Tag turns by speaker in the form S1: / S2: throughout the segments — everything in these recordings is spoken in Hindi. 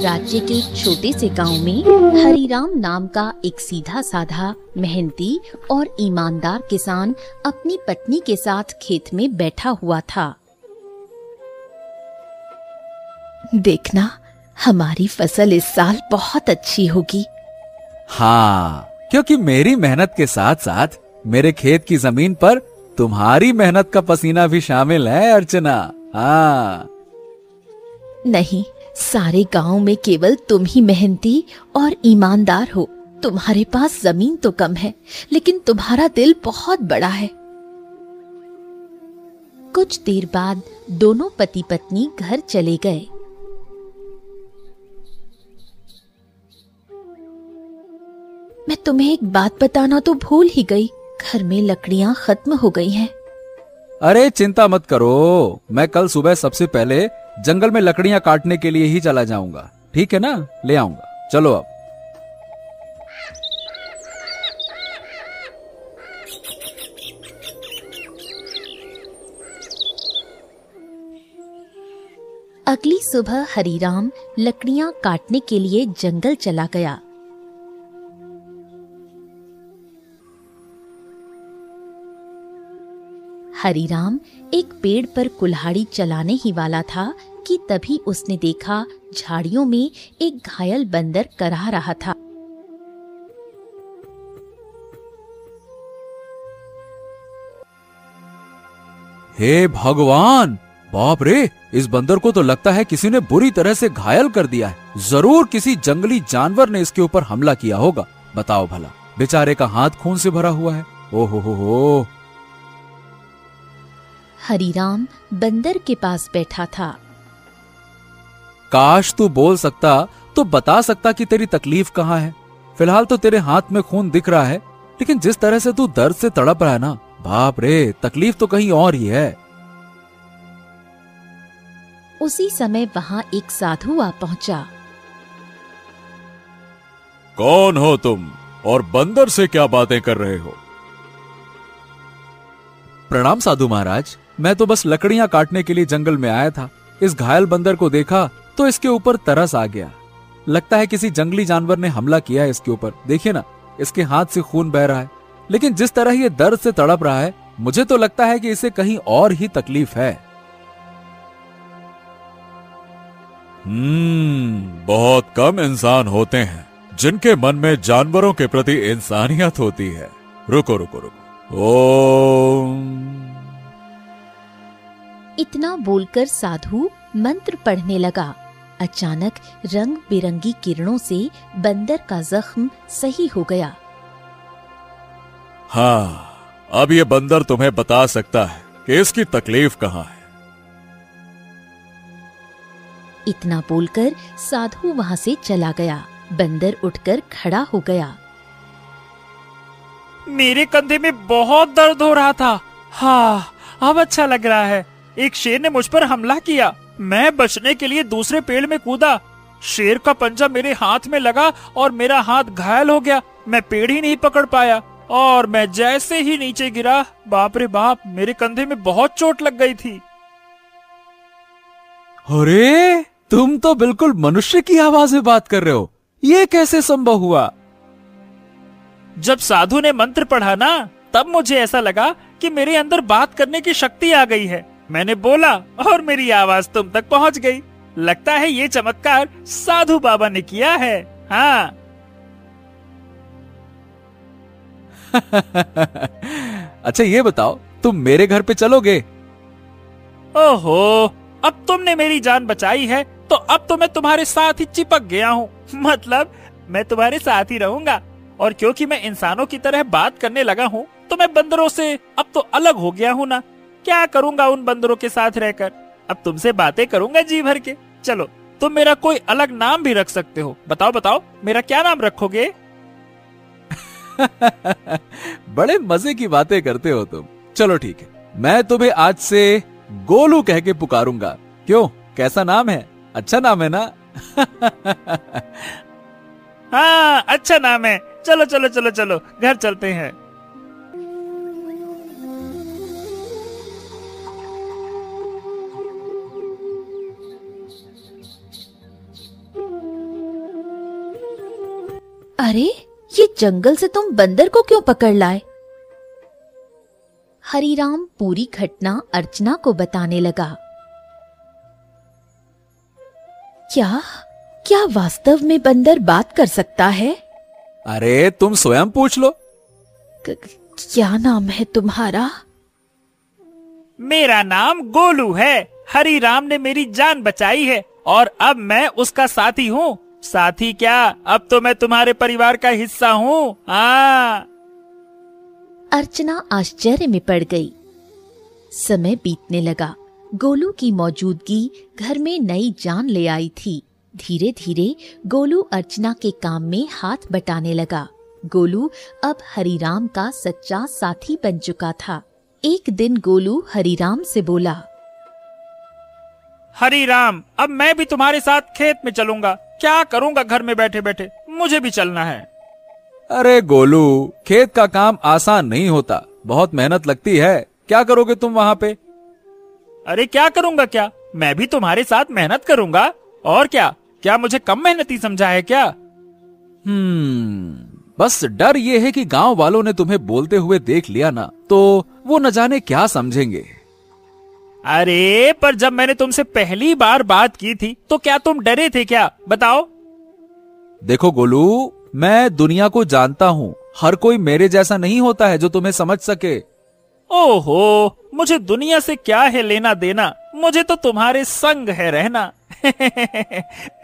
S1: राज्य के एक छोटे से गांव में हरिराम नाम का एक सीधा साधा, मेहनती और ईमानदार किसान अपनी पत्नी के साथ खेत में बैठा हुआ था। देखना, हमारी फसल इस साल बहुत अच्छी होगी।
S2: हाँ, क्योंकि मेरी मेहनत के साथ साथ मेरे खेत की जमीन पर तुम्हारी मेहनत का पसीना भी शामिल है अर्चना। हाँ।
S1: नहीं, सारे गांव में केवल तुम ही मेहनती और ईमानदार हो। तुम्हारे पास जमीन तो कम है, लेकिन तुम्हारा दिल बहुत बड़ा है। कुछ देर बाद दोनों पति पत्नी घर चले गए। मैं तुम्हें एक बात बताना तो भूल ही गई, घर में लकड़ियां खत्म हो गई हैं।
S2: अरे चिंता मत करो, मैं कल सुबह सबसे पहले जंगल में लकड़ियां काटने के लिए ही चला जाऊंगा। ठीक है ना, ले आऊंगा। चलो अब।
S1: अगली सुबह हरिराम लकड़ियां काटने के लिए जंगल चला गया। हरिराम एक पेड़ पर कुल्हाड़ी चलाने ही वाला था कि तभी उसने देखा झाड़ियों में एक घायल बंदर करहा रहा था।
S2: हे भगवान, बाप रे, इस बंदर को तो लगता है किसी ने बुरी तरह से घायल कर दिया है। जरूर किसी जंगली जानवर ने इसके ऊपर हमला किया होगा। बताओ भला, बेचारे का हाथ खून से भरा हुआ है। ओहो हो।
S1: हरिराम बंदर के पास बैठा था।
S2: काश तू बोल सकता तो बता सकता कि तेरी तकलीफ कहाँ है। फिलहाल तो तेरे हाथ में खून दिख रहा है, लेकिन जिस तरह से तू दर्द से तड़प रहा है ना, बाप रे, तकलीफ तो कहीं और ही है।
S1: उसी समय वहां एक साधु आ पहुंचा।
S2: कौन हो तुम और बंदर से क्या बातें कर रहे हो? प्रणाम साधु महाराज, मैं तो बस लकड़ियां काटने के लिए जंगल में आया था। इस घायल बंदर को देखा तो इसके ऊपर तरस आ गया। लगता है किसी जंगली जानवर ने हमला किया है इसके ऊपर। देखिए ना, इसके हाथ से खून बह रहा है, लेकिन जिस तरह ये दर्द से तड़प रहा है, मुझे तो लगता है कि इसे कहीं और ही तकलीफ है। बहुत कम इंसान होते हैं जिनके मन में जानवरों के प्रति इंसानियत होती है। रुको रुको रुको। ओम।
S1: इतना बोलकर साधु मंत्र पढ़ने लगा। अचानक रंग बिरंगी किरणों से बंदर का जख्म सही हो गया।
S2: हाँ, अब ये बंदर तुम्हें बता सकता है कि इसकी तकलीफ कहाँ है।
S1: इतना बोलकर साधु वहां से चला गया। बंदर उठकर खड़ा हो गया।
S3: मेरे कंधे में बहुत दर्द हो रहा था। हाँ, अब अच्छा लग रहा है। एक शेर ने मुझ पर हमला किया। मैं बचने के लिए दूसरे पेड़ में कूदा। शेर का पंजा मेरे हाथ में लगा और मेरा हाथ घायल हो गया। मैं पेड़ ही नहीं पकड़ पाया और मैं जैसे ही नीचे गिरा, बाप रे बाप, मेरे कंधे में बहुत चोट लग गई थी।
S2: अरे, तुम तो बिल्कुल मनुष्य की आवाज में बात कर रहे हो। ये कैसे संभव हुआ?
S3: जब साधु ने मंत्र पढ़ा ना, तब मुझे ऐसा लगा कि मेरे अंदर बात करने की शक्ति आ गई है। मैंने बोला और मेरी आवाज तुम तक पहुंच गई। लगता है ये चमत्कार साधु बाबा ने किया है। हाँ।
S2: अच्छा ये बताओ, तुम मेरे घर पे चलोगे?
S3: ओहो, अब तुमने मेरी जान बचाई है तो अब तो मैं तुम्हारे साथ ही चिपक गया हूँ। मतलब मैं तुम्हारे साथ ही रहूंगा। और क्योंकि मैं इंसानों की तरह बात करने लगा हूँ, तो मैं बंदरों से अब तो अलग हो गया हूँ ना। क्या करूंगा उन बंदरों के साथ रहकर? अब तुमसे बातें करूंगा जी भर के। चलो, तुम मेरा कोई अलग नाम भी रख सकते हो। बताओ बताओ, मेरा क्या नाम रखोगे?
S2: बड़े मजे की बातें करते हो तुम। चलो ठीक है, मैं तुम्हें आज से गोलू कह के पुकारूंगा। क्यों, कैसा नाम है? अच्छा नाम है ना?
S3: हाँ, अच्छा नाम है। चलो चलो चलो चलो, घर चलते हैं।
S1: अरे, ये जंगल से तुम बंदर को क्यों पकड़ लाए? हरिराम पूरी घटना अर्चना को बताने लगा। क्या क्या वास्तव में बंदर बात कर सकता है?
S2: अरे तुम स्वयं पूछ लो।
S1: क्या नाम है तुम्हारा?
S3: मेरा नाम गोलू है। हरिराम ने मेरी जान बचाई है और अब मैं उसका साथी हूँ। साथी क्या, अब तो मैं तुम्हारे परिवार का हिस्सा हूँ। हाँ।
S1: अर्चना आश्चर्य में पड़ गई। समय बीतने लगा। गोलू की मौजूदगी घर में नई जान ले आई थी। धीरे धीरे गोलू अर्चना के काम में हाथ बटाने लगा। गोलू अब हरिराम का सच्चा साथी बन चुका था। एक दिन गोलू हरिराम से बोला,
S3: हरिराम, अब मैं भी तुम्हारे साथ खेत में चलूंगा। क्या करूंगा घर में बैठे बैठे, मुझे भी चलना है।
S2: अरे गोलू, खेत का काम आसान नहीं होता, बहुत मेहनत लगती है। क्या करोगे तुम वहाँ पे?
S3: अरे क्या करूंगा क्या, मैं भी तुम्हारे साथ मेहनत करूंगा। और क्या क्या मुझे कम मेहनती समझा है क्या?
S2: बस डर ये है कि गांव वालों ने तुम्हें बोलते हुए देख लिया ना, तो वो न जाने क्या समझेंगे।
S3: अरे पर जब मैंने तुमसे पहली बार बात की थी तो क्या तुम डरे थे क्या, बताओ?
S2: देखो गोलू, मैं दुनिया को जानता हूँ। हर कोई मेरे जैसा नहीं होता है जो तुम्हें समझ सके।
S3: ओहो, मुझे दुनिया से क्या है लेना देना, मुझे तो तुम्हारे संग है रहना।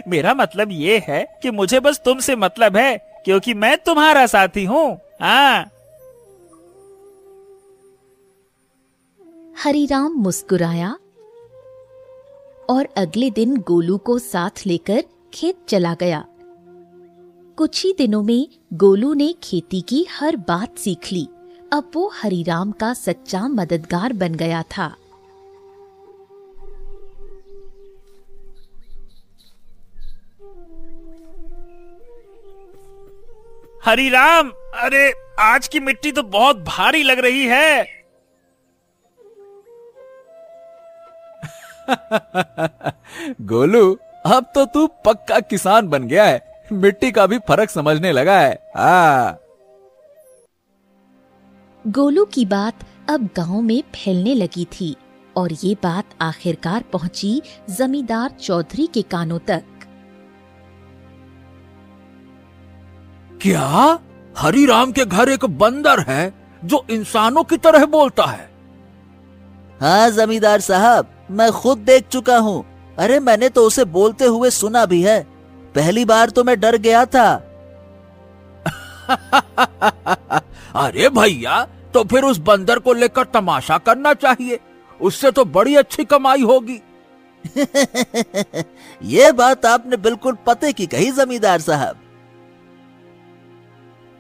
S3: मेरा मतलब ये है कि मुझे बस तुमसे मतलब है, क्योंकि मैं तुम्हारा साथी हूँ। हाँ।
S1: हरिराम मुस्कुराया और अगले दिन गोलू को साथ लेकर खेत चला गया। कुछ ही दिनों में गोलू ने खेती की हर बात सीख ली। अब वो हरिराम का सच्चा मददगार बन गया था।
S3: हरिराम, अरे आज की मिट्टी तो बहुत भारी लग रही है।
S2: गोलू, अब तो तू पक्का किसान बन गया है। मिट्टी का भी फर्क समझने लगा है। हाँ।
S1: गोलू की बात अब गांव में फैलने लगी थी और ये बात आखिरकार पहुंची जमींदार चौधरी के कानों तक।
S4: क्या हरिराम के घर एक बंदर है जो इंसानों की तरह बोलता है?
S5: हाँ जमींदार साहब, मैं खुद देख चुका हूँ। अरे मैंने तो उसे बोलते हुए सुना भी है। पहली बार तो मैं डर गया था।
S4: अरे भैया, तो फिर उस बंदर को लेकर तमाशा करना चाहिए, उससे तो बड़ी अच्छी कमाई होगी।
S5: ये बात आपने बिल्कुल पते की कही जमींदार साहब।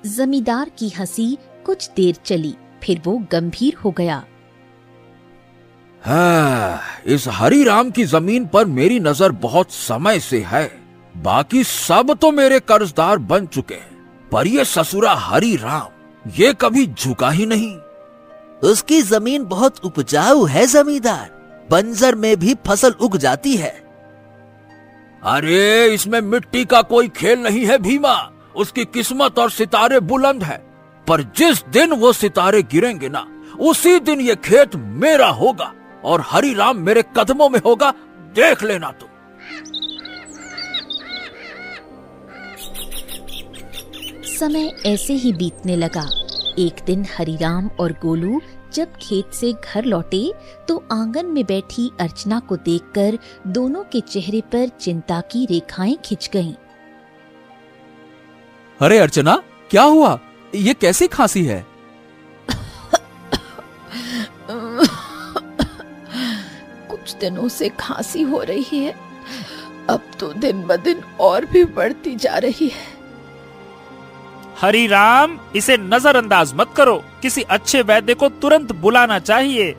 S1: जमींदार की हंसी कुछ देर चली, फिर वो गंभीर हो गया।
S4: हाँ, इस हरिराम की जमीन पर मेरी नजर बहुत समय से है। बाकी सब तो मेरे कर्जदार बन चुके हैं, पर ये ससुरा हरिराम, ये कभी झुका ही नहीं।
S5: उसकी जमीन बहुत उपजाऊ है जमींदार, बंजर में भी फसल उग जाती है।
S4: अरे इसमें मिट्टी का कोई खेल नहीं है भीमा। उसकी किस्मत और सितारे बुलंद है, पर जिस दिन वो सितारे गिरेंगे ना, उसी दिन ये खेत मेरा होगा और हरिराम मेरे कदमों में होगा, देख लेना तुम।
S1: समय ऐसे ही बीतने लगा। एक दिन हरिराम और गोलू जब खेत से घर लौटे तो आंगन में बैठी अर्चना को देखकर दोनों के चेहरे पर चिंता की रेखाएं खिंच गईं।
S2: अरे अर्चना, क्या हुआ? ये कैसी खांसी है?
S6: कुछ दिनों से खांसी हो रही है, अब तो दिन ब दिन और भी बढ़ती जा रही है।
S3: हरिराम, इसे नजरअंदाज मत करो, किसी अच्छे वैद्य को तुरंत बुलाना चाहिए।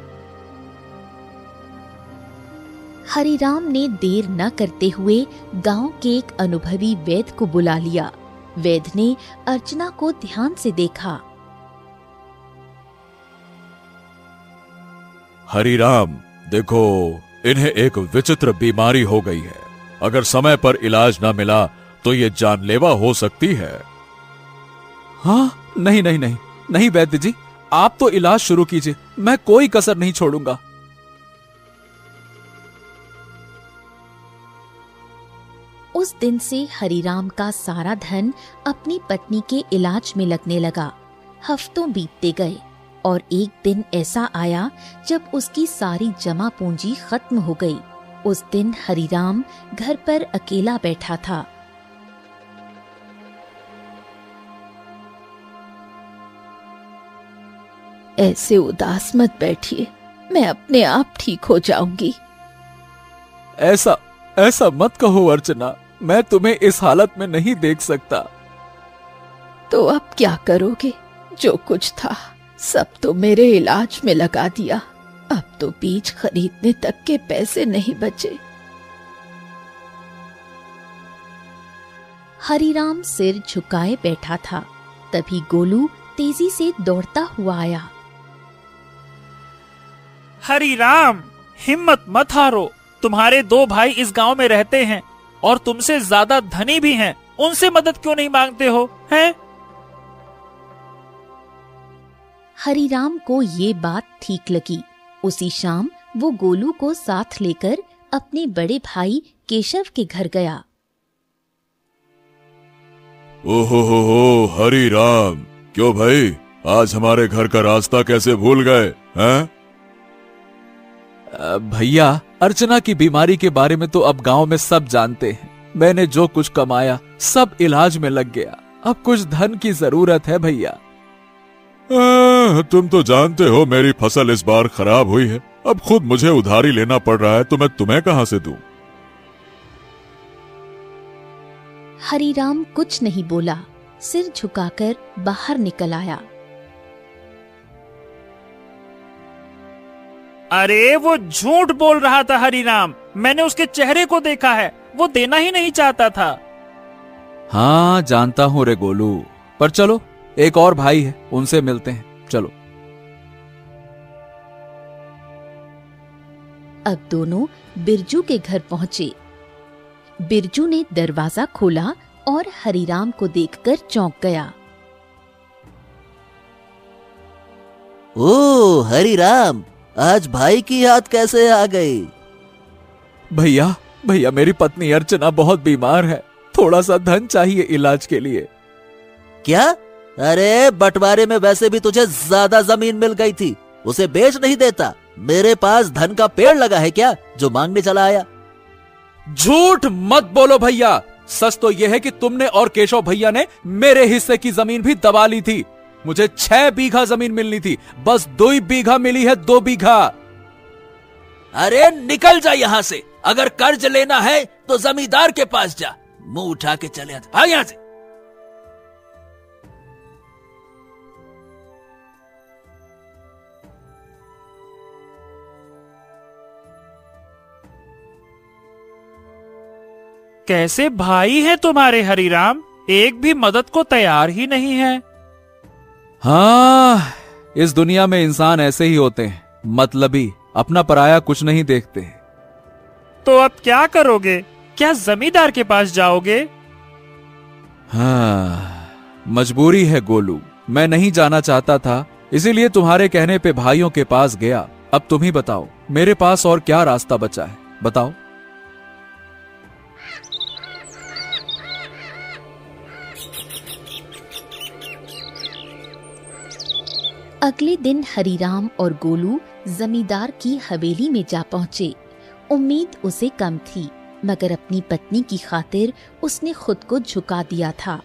S1: हरिराम ने देर न करते हुए गांव के एक अनुभवी वैद्य को बुला लिया। वैद्य ने अर्चना को ध्यान से देखा।
S7: हरिराम, देखो, इन्हें एक विचित्र बीमारी हो गई है। अगर समय पर इलाज न मिला तो ये जानलेवा हो सकती है।
S2: हाँ, नहीं नहीं नहीं नहीं वैद्य जी, आप तो इलाज शुरू कीजिए, मैं कोई कसर नहीं छोड़ूंगा।
S1: उस दिन से हरिराम का सारा धन अपनी पत्नी के इलाज में लगने लगा। हफ्तों बीतते गए और एक दिन ऐसा आया जब उसकी सारी जमा पूंजी खत्म हो गई। उस दिन हरिराम घर पर अकेला बैठा था।
S6: ऐसे उदास मत बैठिए, मैं अपने आप ठीक हो जाऊंगी।
S2: ऐसा ऐसा मत कहो अर्चना, मैं तुम्हें इस हालत में नहीं देख सकता।
S6: तो अब क्या करोगे? जो कुछ था सब तो मेरे इलाज में लगा दिया। अब तो बीज खरीदने तक के पैसे नहीं बचे।
S1: हरिराम सिर झुकाए बैठा था। तभी गोलू तेजी से दौड़ता हुआ आया।
S3: हरिराम, हिम्मत मत हारो। तुम्हारे 2 भाई इस गांव में रहते हैं और तुमसे ज्यादा धनी भी हैं। उनसे मदद क्यों नहीं मांगते हो, हैं?
S1: हरिराम को ये बात ठीक लगी। उसी शाम वो गोलू को साथ लेकर अपने बड़े भाई केशव के घर गया।
S7: ओहो हरि राम, क्यों भाई, आज हमारे घर का रास्ता कैसे भूल गए हैं?
S2: भैया, अर्चना की बीमारी के बारे में तो अब गांव में सब जानते हैं। मैंने जो कुछ कमाया सब इलाज में लग गया। अब कुछ धन की जरूरत है भैया।
S7: तुम तो जानते हो मेरी फसल इस बार खराब हुई है। अब खुद मुझे उधारी लेना पड़ रहा है, तो मैं तुम्हें कहां से दूं?
S1: हरिराम कुछ नहीं बोला, सिर झुकाकर बाहर निकल आया।
S3: अरे वो झूठ बोल रहा था हरिराम, मैंने उसके चेहरे को देखा है, वो देना ही नहीं चाहता था।
S2: हाँ जानता हूँ रे गोलू, पर चलो एक और भाई है, उनसे मिलते हैं, चलो।
S1: अब दोनों बिरजू के घर पहुंचे। बिरजू ने दरवाजा खोला और हरिराम को देखकर चौंक गया।
S5: ओ हरिराम, आज भाई की याद कैसे आ गई?
S2: भैया भैया, मेरी पत्नी अर्चना बहुत बीमार है, थोड़ा सा धन चाहिए इलाज के लिए।
S5: क्या? अरे बंटवारे में वैसे भी तुझे ज्यादा जमीन मिल गई थी, उसे बेच नहीं देता? मेरे पास धन का पेड़ लगा है क्या जो मांगने चला आया?
S2: झूठ मत बोलो भैया, सच तो यह है कि तुमने और केशव भैया ने मेरे हिस्से की जमीन भी दबा ली थी। मुझे 6 बीघा जमीन मिलनी थी, बस 2 बीघा मिली है, 2 बीघा।
S4: अरे निकल जा यहाँ से, अगर कर्ज लेना है तो जमींदार के पास जा। मुंह उठा के चले आते, भाग यहाँ से।
S3: कैसे भाई हैं तुम्हारे हरिराम, एक भी मदद को तैयार ही नहीं है।
S2: हाँ, इस दुनिया में इंसान ऐसे ही होते हैं, मतलबी, अपना पराया कुछ नहीं देखते।
S3: तो अब क्या करोगे? क्या जमींदार के पास जाओगे?
S2: हाँ, मजबूरी है गोलू, मैं नहीं जाना चाहता था, इसीलिए तुम्हारे कहने पे भाइयों के पास गया। अब तुम ही बताओ, मेरे पास और क्या रास्ता बचा है, बताओ।
S1: अगले दिन हरिराम और गोलू जमींदार की हवेली में जा पहुंचे। उम्मीद उसे कम थी, मगर अपनी पत्नी की खातिर उसने खुद को झुका दिया था।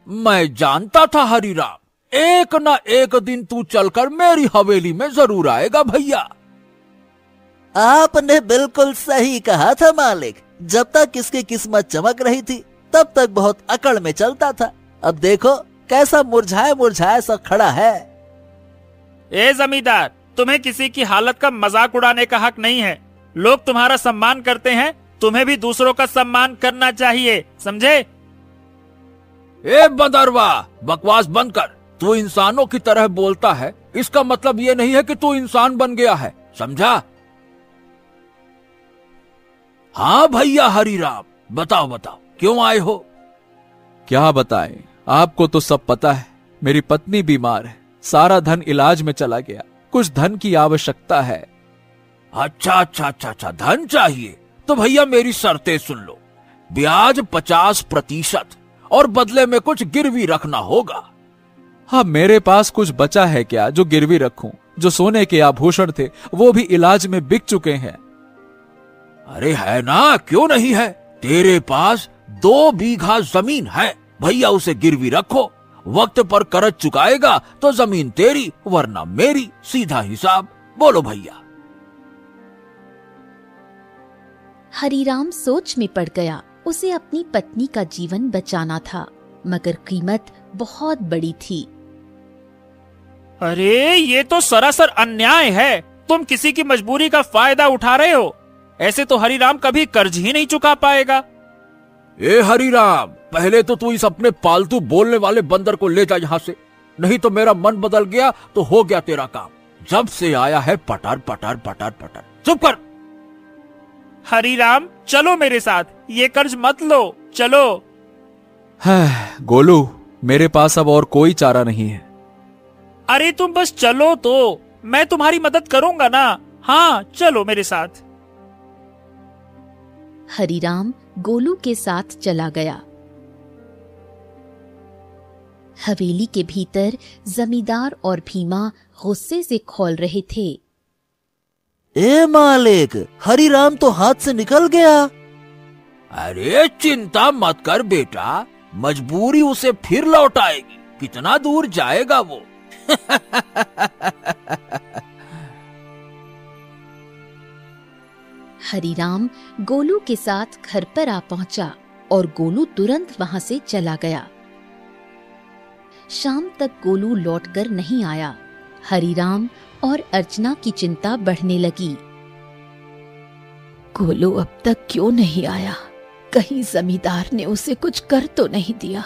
S4: मैं जानता था हरिराम, एक न एक दिन तू चलकर मेरी हवेली में जरूर आएगा भैया।
S5: आपने बिल्कुल सही कहा था मालिक, जब तक इसकी किस्मत चमक रही थी तब तक बहुत अकड़ में चलता था। अब देखो कैसा मुरझाया मुरझाया सा खड़ा है।
S3: ए जमींदार, तुम्हें किसी की हालत का मजाक उड़ाने का हक नहीं है। लोग तुम्हारा सम्मान करते हैं, तुम्हें भी दूसरों का सम्मान करना चाहिए, समझे?
S4: ए बदरवा, बकवास बंद कर। तू इंसानों की तरह बोलता है, इसका मतलब ये नहीं है कि तू इंसान बन गया है, समझा? हाँ भैया हरिराम, बताओ बताओ, क्यों आए हो?
S2: क्या बताएं, आपको तो सब पता है, मेरी पत्नी बीमार है, सारा धन इलाज में चला गया, कुछ धन की आवश्यकता है।
S4: अच्छा, धन चाहिए तो भैया मेरी शर्तें सुन लो। ब्याज 50% और बदले में कुछ गिरवी रखना होगा।
S2: हाँ, मेरे पास कुछ बचा है क्या जो गिरवी रखूं? जो सोने के आभूषण थे वो भी इलाज में बिक चुके हैं।
S4: अरे है ना, क्यों नहीं है? तेरे पास 2 बीघा जमीन है, भैया उसे गिरवी रखो। वक्त पर कर्ज चुकाएगा तो जमीन तेरी वरना मेरी, सीधा हिसाब। बोलो भैया।
S1: हरिराम सोच में पड़ गया। उसे अपनी पत्नी का जीवन बचाना था, मगर कीमत बहुत बड़ी थी।
S3: अरे ये तो सरासर अन्याय है। तुम किसी की मजबूरी का फायदा उठा रहे हो। ऐसे तो हरिराम कभी कर्ज ही नहीं चुका पाएगा।
S4: ए हरिराम, पहले तो तू इस अपने पालतू बोलने वाले बंदर को ले जा यहाँ से, नहीं तो मेरा मन बदल गया तो हो गया तेरा काम। जब से आया है पटर पटर पटर पटर। चुप कर।
S3: हरिराम चलो मेरे साथ, ये कर्ज मत लो, चलो।
S2: गोलू, मेरे पास अब और कोई चारा नहीं है।
S3: अरे तुम बस चलो तो, मैं तुम्हारी मदद करूंगा ना। हाँ चलो मेरे साथ।
S1: हरिराम गोलू के साथ चला गया। हवेली के भीतर जमींदार और भीमा गुस्से से खौल रहे थे।
S5: ए मालिक, हरिराम तो हाथ से निकल गया।
S4: अरे चिंता मत कर बेटा, मजबूरी उसे फिर लौट आएगी। कितना दूर जाएगा वो?
S1: हरिराम गोलू के साथ घर पर आ पहुंचा और गोलू तुरंत वहां से चला गया। शाम तक गोलू लौटकर नहीं आया। हरिराम और अर्चना की चिंता बढ़ने लगी।
S6: गोलू अब तक क्यों नहीं आया? कहीं जमींदार ने उसे कुछ कर तो नहीं दिया?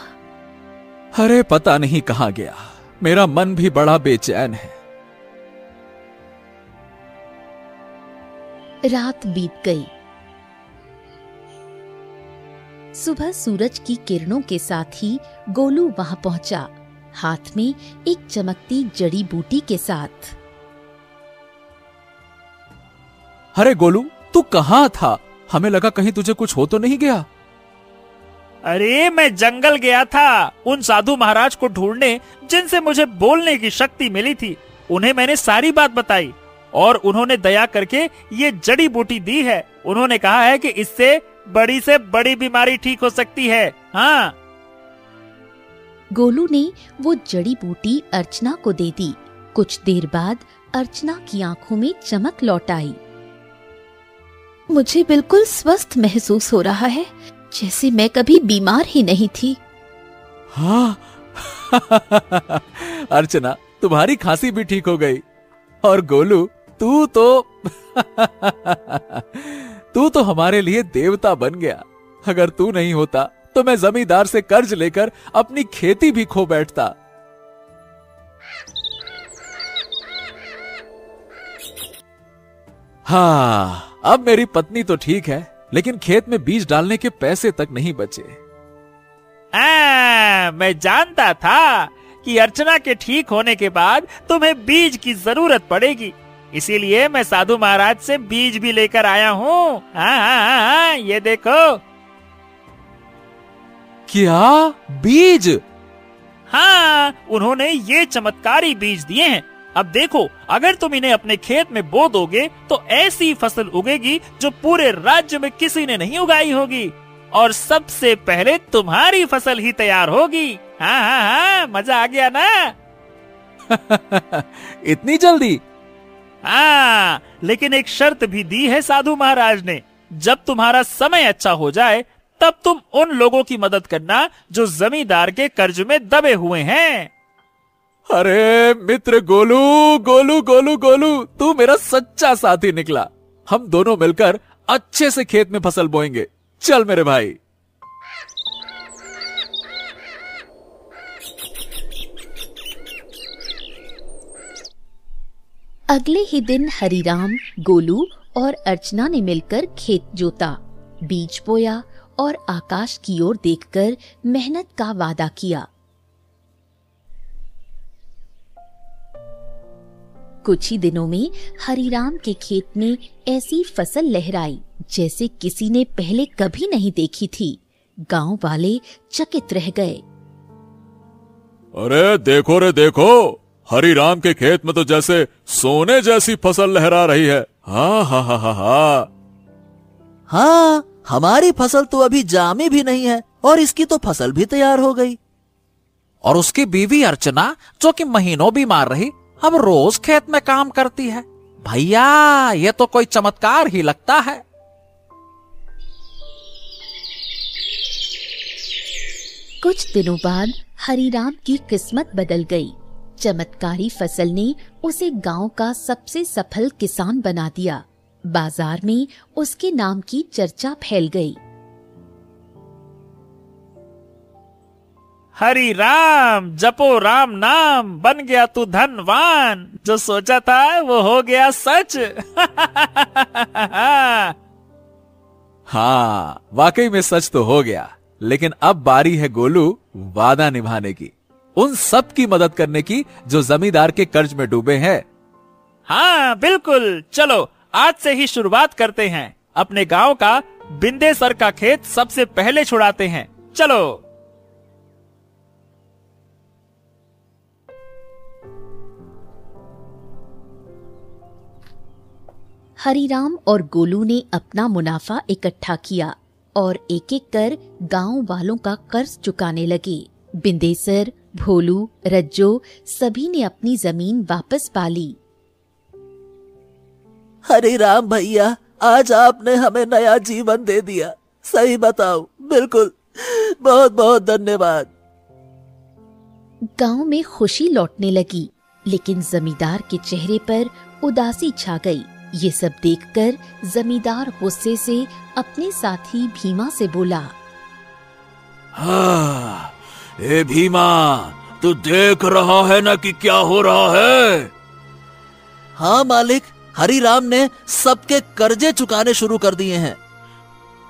S2: अरे पता नहीं कहां गया। मेरा मन भी बड़ा बेचैन है।
S1: रात बीत गई। सुबह सूरज की किरणों के साथ ही गोलू वहां पहुंचा, हाथ में एक चमकती जड़ी बूटी के साथ।
S2: अरे गोलू, तू कहां था? हमें लगा कहीं तुझे कुछ हो तो नहीं गया।
S3: अरे मैं जंगल गया था उन साधु महाराज को ढूंढने जिनसे मुझे बोलने की शक्ति मिली थी। उन्हें मैंने सारी बात बताई और उन्होंने दया करके ये जड़ी बूटी दी है। उन्होंने कहा है कि इससे से बड़ी बीमारी ठीक हो सकती है। हाँ।
S1: गोलू ने वो जड़ी बूटी अर्चना को दे दी। कुछ देर बाद अर्चना की आंखों में चमक लौट आई।
S6: मुझे बिल्कुल स्वस्थ महसूस हो रहा है, जैसे मैं कभी बीमार ही नहीं थी।
S2: हाँ। अर्चना, तुम्हारी खांसी भी ठीक हो गई। और गोलू, तू तो हमारे लिए देवता बन गया। अगर तू नहीं होता तो मैं जमींदार से कर्ज लेकर अपनी खेती भी खो बैठता। हाँ, अब मेरी पत्नी तो ठीक है, लेकिन खेत में बीज डालने के पैसे तक नहीं बचे।
S3: मैं जानता था कि अर्चना के ठीक होने के बाद तुम्हें बीज की जरूरत पड़ेगी, इसीलिए मैं साधु महाराज से बीज भी लेकर आया हूँ। हाँ, ये देखो।
S2: क्या बीज?
S3: हाँ, उन्होंने ये चमत्कारी बीज दिए हैं। अब देखो, अगर तुम इन्हें अपने खेत में बो दोगे तो ऐसी फसल उगेगी जो पूरे राज्य में किसी ने नहीं उगाई होगी, और सबसे पहले तुम्हारी फसल ही तैयार होगी। हाँ, मजा आ गया ना?
S2: इतनी जल्दी?
S3: हाँ, लेकिन एक शर्त भी दी है साधु महाराज ने। जब तुम्हारा समय अच्छा हो जाए तब तुम उन लोगों की मदद करना जो जमींदार के कर्ज में दबे हुए हैं।
S2: अरे मित्र गोलू, गोलू गोलू गोलू, तू मेरा सच्चा साथी निकला। हम दोनों मिलकर अच्छे से खेत में फसल बोएंगे। चल मेरे भाई।
S1: अगले ही दिन हरिराम, गोलू और अर्चना ने मिलकर खेत जोता, बीज बोया और आकाश की ओर देखकर मेहनत का वादा किया। कुछ ही दिनों में हरिराम के खेत में ऐसी फसल लहराई जैसे किसी ने पहले कभी नहीं देखी थी। गांव वाले चकित रह गए।
S7: अरे देखो रे देखो, हरिराम के खेत में तो जैसे सोने जैसी फसल लहरा रही है। हाँ हाँ हाँ हाँ हाँ।
S5: हाँ, हमारी फसल तो अभी जामी भी नहीं है और इसकी तो फसल भी तैयार हो गई।
S4: और उसकी बीवी अर्चना, जो कि महीनों बीमार रही, अब रोज खेत में काम करती है। भैया, ये तो कोई चमत्कार ही लगता है।
S1: कुछ दिनों बाद हरिराम की किस्मत बदल गई। चमत्कारी फसल ने उसे गांव का सबसे सफल किसान बना दिया। बाजार में उसके नाम की चर्चा फैल गई।
S3: हरि राम, जपो राम नाम, बन गया तू धनवान। जो सोचा था वो हो गया सच।
S2: हाँ, वाकई में सच तो हो गया। लेकिन अब बारी है गोलू वादा निभाने की, उन सब की मदद करने की जो जमींदार के कर्ज में डूबे हैं।
S3: हाँ बिल्कुल, चलो आज से ही शुरुआत करते हैं। अपने गांव का बिंदेसर का खेत सबसे पहले छुड़ाते हैं। चलो।
S1: हरिराम और गोलू ने अपना मुनाफा इकट्ठा किया और एक एक कर गांव वालों का कर्ज चुकाने लगे। बिंदेसर, भोलू, रज्जो सभी ने अपनी जमीन वापस पा ली।
S5: हरिराम भैया, आज आपने हमें नया जीवन दे दिया। सही बताओ, बिल्कुल, बहुत बहुत धन्यवाद।
S1: गांव में खुशी लौटने लगी, लेकिन जमींदार के चेहरे पर उदासी छा गई। ये सब देखकर जमींदार गुस्से से अपने साथी भीमा से बोला,
S4: हाँ, ए भीमा, तू देख रहा है ना कि क्या हो रहा है?
S5: हाँ मालिक, हरिराम ने सबके कर्जे चुकाने शुरू कर दिए हैं।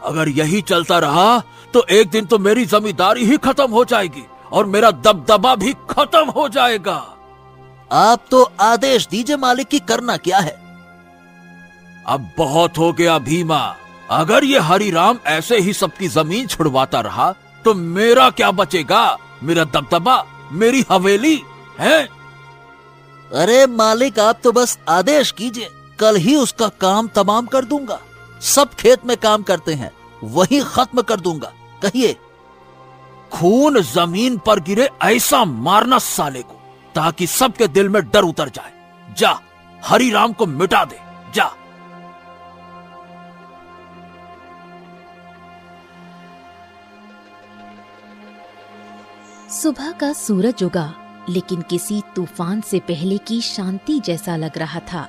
S4: अगर यही चलता रहा तो एक दिन तो मेरी जमींदारी ही खत्म हो जाएगी और मेरा दबदबा भी खत्म हो जाएगा।
S5: आप तो आदेश दीजिए मालिक की करना क्या है।
S4: अब बहुत हो गया भीमा। अगर ये हरिराम ऐसे ही सबकी जमीन छुड़वाता रहा तो मेरा क्या बचेगा? मेरा दबदबा, मेरी हवेली है।
S5: अरे मालिक, आप तो बस आदेश कीजिए, कल ही उसका काम तमाम कर दूंगा। सब खेत में काम करते हैं, वही खत्म कर दूंगा। कहिए।
S4: खून जमीन पर गिरे ऐसा मारना साले को, ताकि सबके दिल में डर उतर जाए। जा, हरिराम को मिटा दे, जा।
S1: सुबह का सूरज उगा, लेकिन किसी तूफान से पहले की शांति जैसा लग रहा था।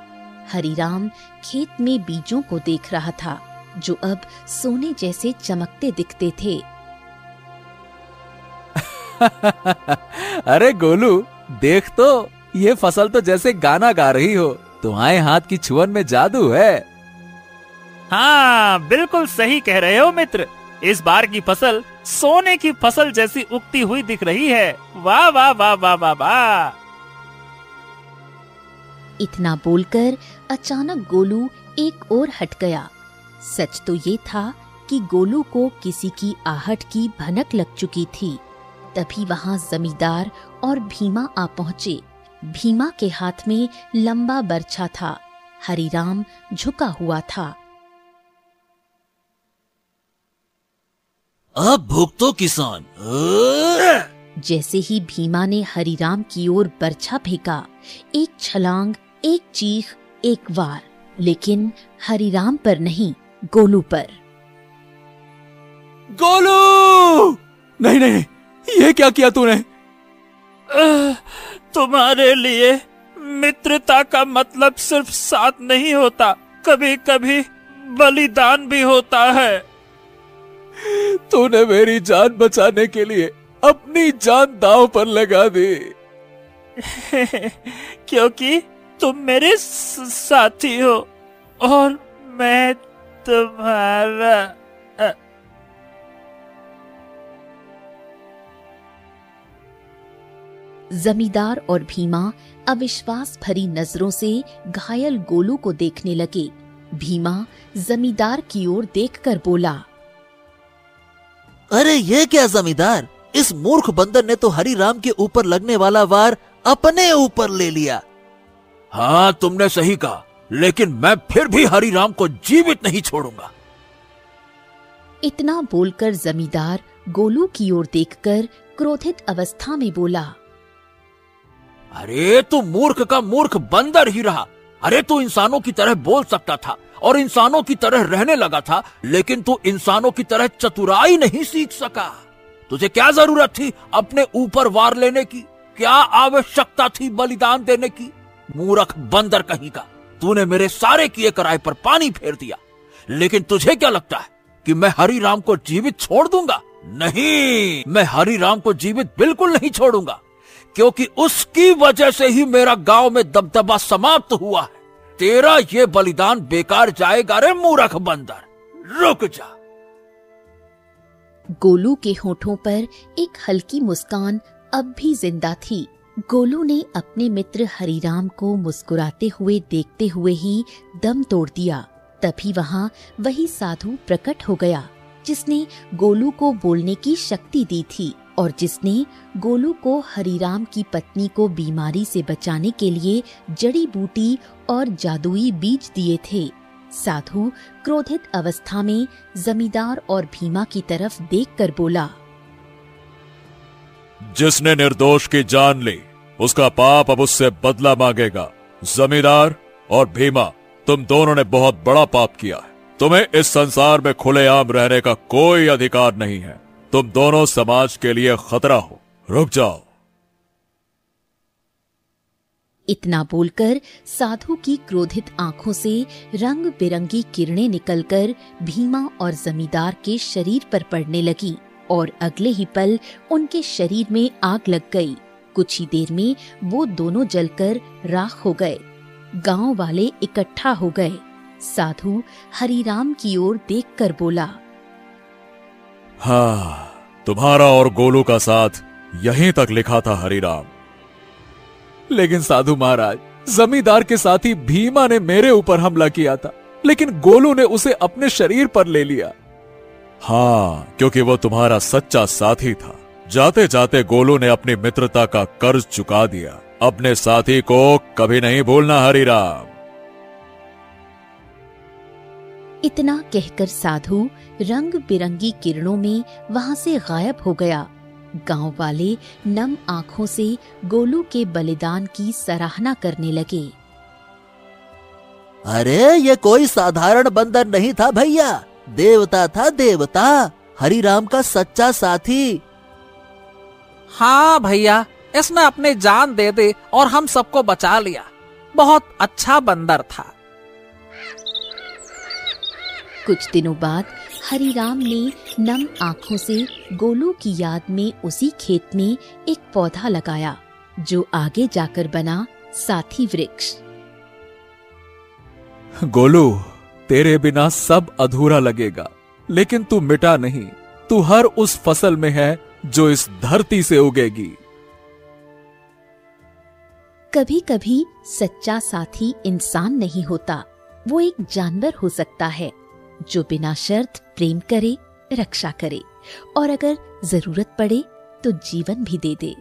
S1: हरिराम खेत में बीजों को देख रहा था, जो अब सोने जैसे चमकते दिखते थे।
S2: अरे गोलू, देख तो, ये फसल तो जैसे गाना गा रही हो। तुम्हारे हाथ की छुअन में जादू है।
S3: हाँ बिल्कुल सही कह रहे हो मित्र। इस बार की फसल सोने की फसल जैसी उगती हुई दिख रही है। वाह वाह वाह वाह वाह वाह।
S1: इतना बोलकर अचानक गोलू एक ओर हट गया। सच तो ये था कि गोलू को किसी की आहट की भनक लग चुकी थी। तभी वहां जमींदार और भीमा आ पहुंचे। भीमा के हाथ में लंबा बर्छा था। हरिराम झुका हुआ था।
S5: अब भुगतो किसान।
S1: जैसे ही भीमा ने हरिराम की ओर बर्छा फेंका, एक छलांग, एक चीख, एक वार, लेकिन हरिराम पर नहीं, गोलू पर।
S2: गोलू! नहीं नहीं, ये क्या किया तूने?
S3: तुम्हारे लिए मित्रता का मतलब सिर्फ साथ नहीं होता, कभी कभी बलिदान भी होता है।
S2: तूने मेरी जान बचाने के लिए अपनी जान दांव पर लगा दी।
S3: क्योंकि तुम मेरे साथी हो और मैं तुम्हारा।
S1: जमींदार और भीमा अविश्वास भरी नजरों से घायल गोलू को देखने लगे। भीमा जमींदार की ओर देखकर बोला,
S5: अरे ये क्या जमींदार, इस मूर्ख बंदर ने तो हरिराम के ऊपर लगने वाला वार अपने ऊपर ले लिया।
S4: हाँ तुमने सही कहा, लेकिन मैं फिर भी हरिराम को जीवित नहीं छोड़ूंगा।
S1: इतना बोलकर जमींदार गोलू की ओर देखकर क्रोधित अवस्था में बोला,
S4: अरे तू मूर्ख का मूर्ख बंदर ही रहा। अरे तू इंसानों की तरह बोल सकता था और इंसानों की तरह रहने लगा था, लेकिन तू इंसानों की तरह चतुराई नहीं सीख सका। तुझे क्या जरूरत थी अपने ऊपर वार लेने की? क्या आवश्यकता थी बलिदान देने की? मूर्ख बंदर कहीं का, तूने मेरे सारे किए कराए पर पानी फेर दिया। लेकिन तुझे क्या लगता है कि मैं हरिराम को जीवित छोड़ दूंगा? नहीं, मैं हरिराम को जीवित बिल्कुल नहीं छोड़ूंगा, क्योंकि उसकी वजह से ही मेरा गांव में दबदबा समाप्त हुआ है। तेरा ये बलिदान बेकार जाएगा रे मूर्ख बंदर, रुक जा।
S1: गोलू के होठों पर एक हल्की मुस्कान अब भी जिंदा थी। गोलू ने अपने मित्र हरिराम को मुस्कुराते हुए देखते हुए ही दम तोड़ दिया। तभी वहां वही साधु प्रकट हो गया जिसने गोलू को बोलने की शक्ति दी थी और जिसने गोलू को हरिराम की पत्नी को बीमारी से बचाने के लिए जड़ी बूटी और जादुई बीज दिए थे। साधु क्रोधित अवस्था में जमींदार और भीमा की तरफ देखकर बोला,
S7: जिसने निर्दोष की जान ली उसका पाप अब उससे बदला मांगेगा। जमींदार और भीमा, तुम दोनों ने बहुत बड़ा पाप किया है। तुम्हें इस संसार में खुलेआम रहने का कोई अधिकार नहीं है। तुम दोनों समाज के लिए खतरा हो, रुक जाओ।
S1: इतना बोलकर साधु की क्रोधित आंखों से रंग बिरंगी किरणें निकलकर भीमा और जमींदार के शरीर पर पड़ने लगी और अगले ही पल उनके शरीर में आग लग गई। कुछ ही देर में वो दोनों जलकर राख हो गए। गांव वाले इकट्ठा हो गए। साधु हरिराम की ओर देखकर बोला,
S7: हाँ, तुम्हारा और गोलू का साथ यहीं तक लिखा था हरिराम।
S2: लेकिन साधु महाराज, जमींदार के साथी भीमा ने मेरे ऊपर हमला किया था, लेकिन गोलू ने उसे अपने शरीर पर ले लिया।
S7: हाँ, क्योंकि वो तुम्हारा सच्चा साथी था। जाते जाते गोलू ने अपनी मित्रता का कर्ज चुका दिया। अपने साथी को कभी नहीं भूलना हरिराम।
S1: इतना कहकर साधु रंग बिरंगी किरणों में वहां से गायब हो गया। गांव वाले नम आंखों से गोलू के बलिदान की सराहना करने लगे।
S5: अरे ये कोई साधारण बंदर नहीं था भैया, देवता था, देवता, हरिराम का सच्चा साथी।
S8: हाँ भैया, इसने अपनी जान दे दी और हम सबको बचा लिया। बहुत अच्छा बंदर था।
S1: कुछ दिनों बाद हरिराम ने नम आंखों से गोलू की याद में उसी खेत में एक पौधा लगाया जो आगे जाकर बना साथी वृक्ष।
S2: गोलू, तेरे बिना सब अधूरा लगेगा, लेकिन तू मिटा नहीं। तू हर उस फसल में है जो इस धरती से उगेगी।
S1: कभी कभी सच्चा साथी इंसान नहीं होता, वो एक जानवर हो सकता है जो बिना शर्त प्रेम करे, रक्षा करे और अगर जरूरत पड़े तो जीवन भी दे दे।